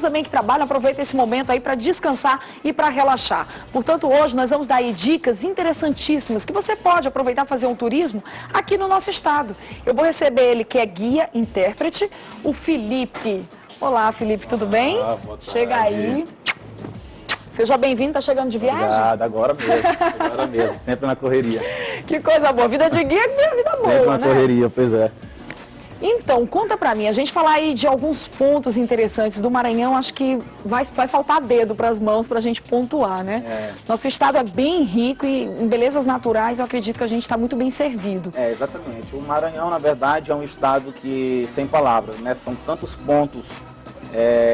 também que trabalham, aproveita esse momento aí para descansar e para relaxar. Portanto, hoje nós vamos dar aí dicas interessantíssimas que você pode aproveitar para fazer um turismo aqui no nosso estado. Eu vou receber ele, que é guia, intérprete, o Felipe. Olá, Felipe, tudo bem? Boa tarde. Chega aí. Seja bem-vindo, tá chegando de viagem? Obrigado, agora mesmo, sempre na correria. Que coisa boa, vida de guia é vida boa, Sempre na né? correria, pois é. Então, conta pra mim, a gente falar aí de alguns pontos interessantes do Maranhão, acho que vai faltar dedo pras mãos pra gente pontuar, né? Nosso estado é bem rico e em belezas naturais eu acredito que a gente está muito bem servido. Exatamente. O Maranhão, na verdade, é um estado que, sem palavras, né? São tantos pontos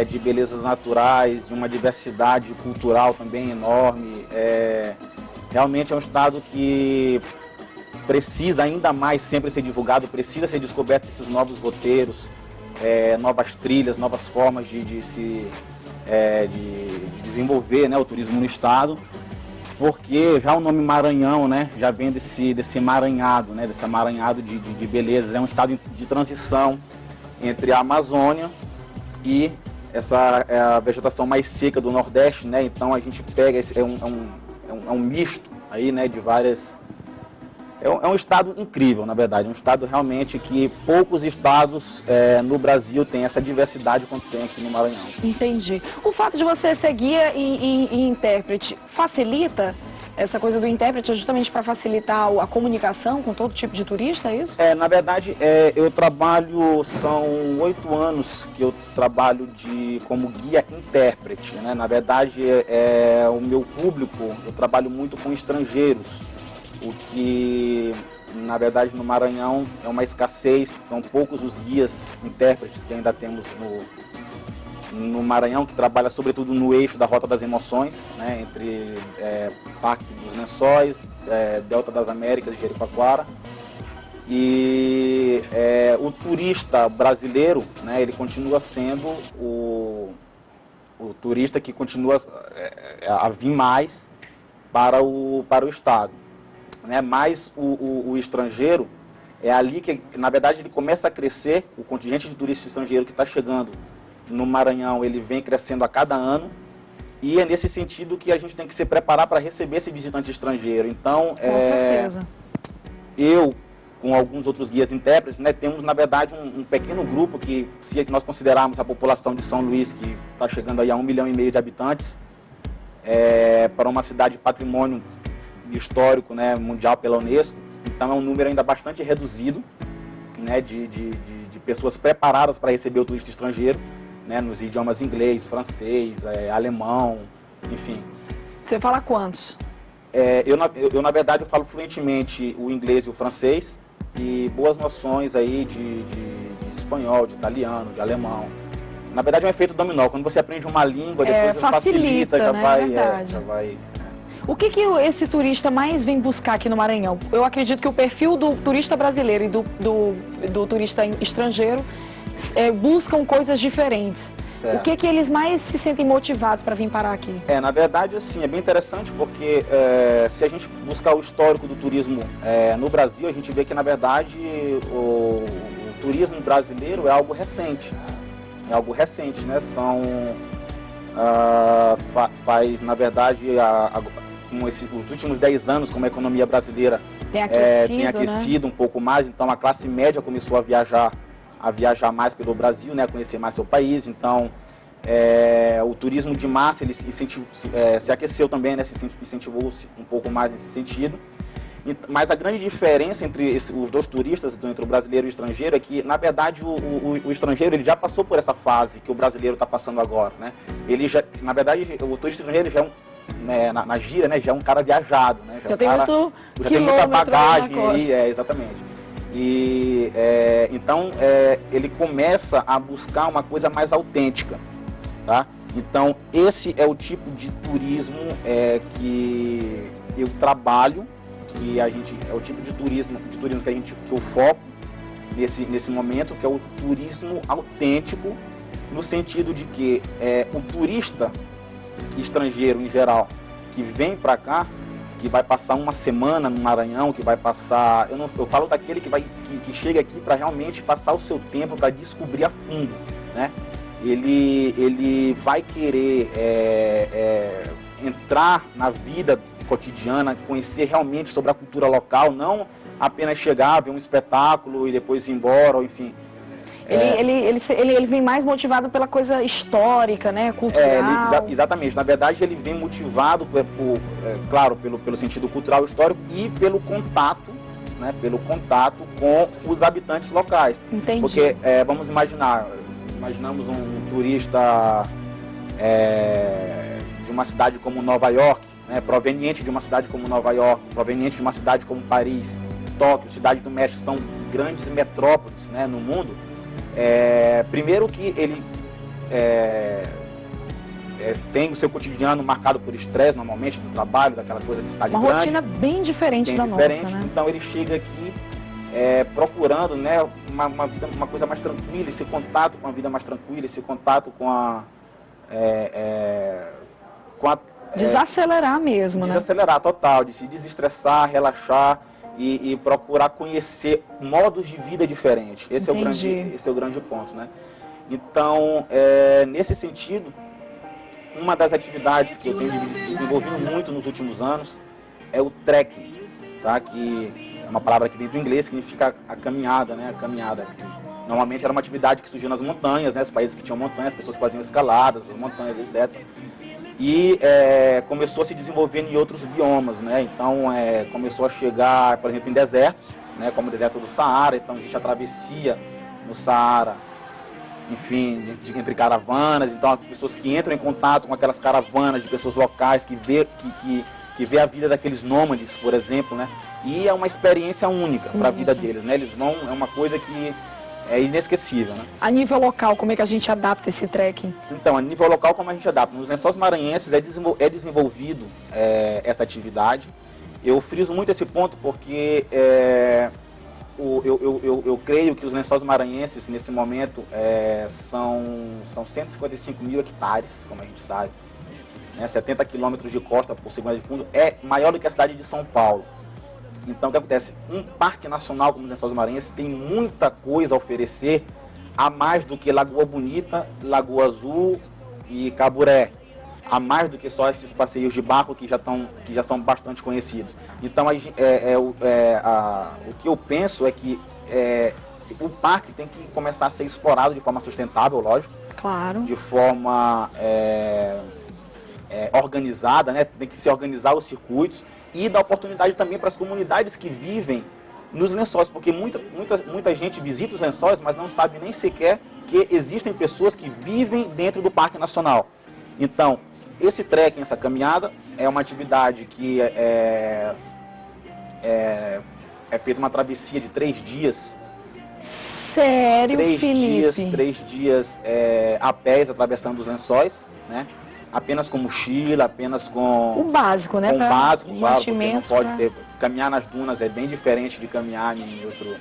de belezas naturais, de uma diversidade cultural também enorme. Realmente é um estado que precisa ainda mais sempre ser divulgado, precisa ser descoberto esses novos roteiros, novas trilhas, novas formas de desenvolver, né, o turismo no estado, porque já o nome Maranhão, né, já vem desse emaranhado, né, desse emaranhado de belezas. É um estado de transição entre a Amazônia e a vegetação mais seca do Nordeste, né? Então a gente pega um misto aí, né, de várias. É um estado incrível, na verdade, um estado realmente que poucos estados no Brasil têm essa diversidade quanto tem aqui no Maranhão. Entendi. O fato de você ser guia e intérprete facilita essa coisa do intérprete justamente para facilitar a comunicação com todo tipo de turista, é isso? Na verdade, eu trabalho, são 8 anos que eu trabalho como guia intérprete, né? Na verdade, o meu público, eu trabalho muito com estrangeiros, o que, na verdade, no Maranhão é uma escassez, são poucos os guias intérpretes que ainda temos no Maranhão, que trabalha sobretudo no eixo da Rota das Emoções, né, entre Parque dos Lençóis, Delta das Américas e Jericoacoara. E o turista brasileiro, né, ele continua sendo o turista que continua a vir mais para o estado. Né? Mas o estrangeiro, é ali que, na verdade, ele começa a crescer, o contingente de turista estrangeiro que está chegando no Maranhão, ele vem crescendo a cada ano, e é nesse sentido que a gente tem que se preparar para receber esse visitante estrangeiro. Então, com certeza. Eu, com alguns outros guias intérpretes, né, temos, na verdade, um pequeno grupo que, se nós considerarmos a população de São Luís, que está chegando aí a 1,5 milhão de habitantes, para uma cidade de patrimônio histórico, né, mundial pela Unesco, então é um número ainda bastante reduzido, né, de pessoas preparadas para receber o turista estrangeiro, né, nos idiomas inglês, francês, alemão, enfim. Você fala quantos? Eu, na verdade, eu falo fluentemente o inglês e o francês, e boas noções aí de espanhol, de italiano, de alemão. Na verdade, é um efeito dominó. Quando você aprende uma língua, depois facilita, já, né? vai. O que esse turista mais vem buscar aqui no Maranhão? Eu acredito que o perfil do turista brasileiro e do turista estrangeiro buscam coisas diferentes. Certo. O que eles mais se sentem motivados para vir parar aqui? Na verdade, assim, é bem interessante porque se a gente buscar o histórico do turismo no Brasil, a gente vê que, na verdade, o turismo brasileiro é algo recente. É algo recente, né? Na verdade, os últimos 10 anos, como a economia brasileira tem aquecido, né, um pouco mais, então a classe média começou a viajar mais pelo Brasil, né, a conhecer mais seu país. Então, o turismo de massa ele se aqueceu também, né, incentivou-se um pouco mais nesse sentido. Mas a grande diferença entre os dois turistas, entre o brasileiro e o estrangeiro, é que, na verdade, o estrangeiro ele já passou por essa fase que o brasileiro está passando agora, né? Na verdade, o turista estrangeiro já na gíria, né, já é um cara viajado, né? Já tem muita bagagem aí, exatamente. E então ele começa a buscar uma coisa mais autêntica, tá? Então esse é o tipo de turismo que eu trabalho, que é o tipo de turismo que eu foco nesse momento, que é o turismo autêntico, no sentido de que o turista estrangeiro em geral que vem para cá, que vai passar uma semana no Maranhão, que vai passar, eu falo daquele que chega aqui para realmente passar o seu tempo para descobrir a fundo, né? ele vai querer entrar na vida cotidiana, conhecer realmente sobre a cultura local, não apenas chegar, ver um espetáculo e depois ir embora, ou enfim. Ele vem mais motivado pela coisa histórica, né, cultural. Exatamente. Na verdade, ele vem motivado, claro, pelo sentido cultural, histórico e pelo contato, né, com os habitantes locais. Entendi. Porque, vamos imaginamos um turista de uma cidade como Nova York, né, proveniente de uma cidade como Nova York, proveniente de uma cidade como Paris, Tóquio, Cidade do México, são grandes metrópoles, né, no mundo. Primeiro que ele tem o seu cotidiano marcado por estresse, normalmente, do trabalho, daquela coisa de cidade grande. Uma rotina bem diferente da nossa, né? Então ele chega aqui procurando, né, uma coisa mais tranquila, esse contato com a vida mais tranquila, esse contato com a desacelerar mesmo, né? Desacelerar total, de se desestressar, relaxar e procurar conhecer modos de vida diferentes. Esse é o grande ponto, né? Então, nesse sentido, uma das atividades que eu tenho desenvolvido muito nos últimos anos é o trekking, tá? Que é uma palavra que vem do inglês, que significa a caminhada, né? A caminhada. Normalmente era uma atividade que surgiu nas montanhas, né? Os países que tinham montanhas, as pessoas faziam escaladas, as montanhas, etc. E começou a se desenvolver em outros biomas, né? Então começou a chegar, por exemplo, em desertos, né? Como o deserto do Saara. Então existe a travessia no Saara, enfim, entre caravanas. Então, as pessoas que entram em contato com aquelas caravanas de pessoas locais que vê a vida daqueles nômades, por exemplo, né? E é uma experiência única para a vida deles, né? Eles vão, é uma coisa que é inesquecível, né? A nível local, como é que a gente adapta esse trekking? Então, a nível local, como a gente adapta? Nos Lençóis Maranhenses é desenvolvido essa atividade. Eu friso muito esse ponto porque eu creio que os Lençóis Maranhenses, nesse momento, são 155 mil hectares, como a gente sabe, né? 70 quilômetros de costa por segundo de fundo, é maior do que a cidade de São Paulo. Então, o que acontece? Um parque nacional como os Lençóis Maranhenses tem muita coisa a oferecer, a mais do que Lagoa Bonita, Lagoa Azul e Caburé. A mais do que só esses passeios de barco que já são bastante conhecidos. Então, o que eu penso é que o parque tem que começar a ser explorado de forma sustentável, lógico. Claro. De forma organizada, né? Tem que se organizar os circuitos e dar oportunidade também para as comunidades que vivem nos lençóis, porque muita gente visita os lençóis, mas não sabe nem sequer que existem pessoas que vivem dentro do Parque Nacional. Então, esse trekking, essa caminhada, é uma atividade que é feita uma travessia de 3 dias. Sério, Felipe? 3 dias a pés, atravessando os lençóis, né? Apenas com mochila, apenas com... O básico, né? Com o básico, claro, porque não pode caminhar nas dunas é bem diferente de caminhar em outro...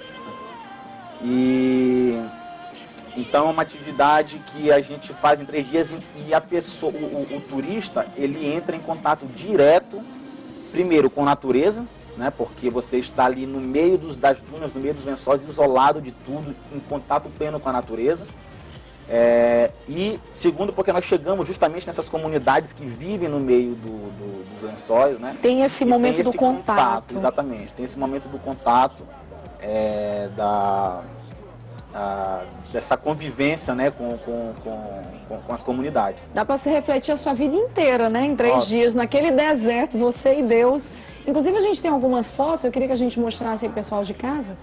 Então é uma atividade que a gente faz em 3 dias e a pessoa, o turista, ele entra em contato direto, primeiro com a natureza, né? Porque você está ali no meio das dunas, no meio dos lençóis, isolado de tudo, em contato pleno com a natureza. E segundo, porque nós chegamos justamente nessas comunidades que vivem no meio dos lençóis, né? Tem esse momento do contato. Exatamente, tem esse momento do contato, dessa convivência, né, com as comunidades. Dá para se refletir a sua vida inteira, né, em 3 dias, naquele deserto, você e Deus. Inclusive a gente tem algumas fotos, eu queria que a gente mostrasse aí pro pessoal de casa.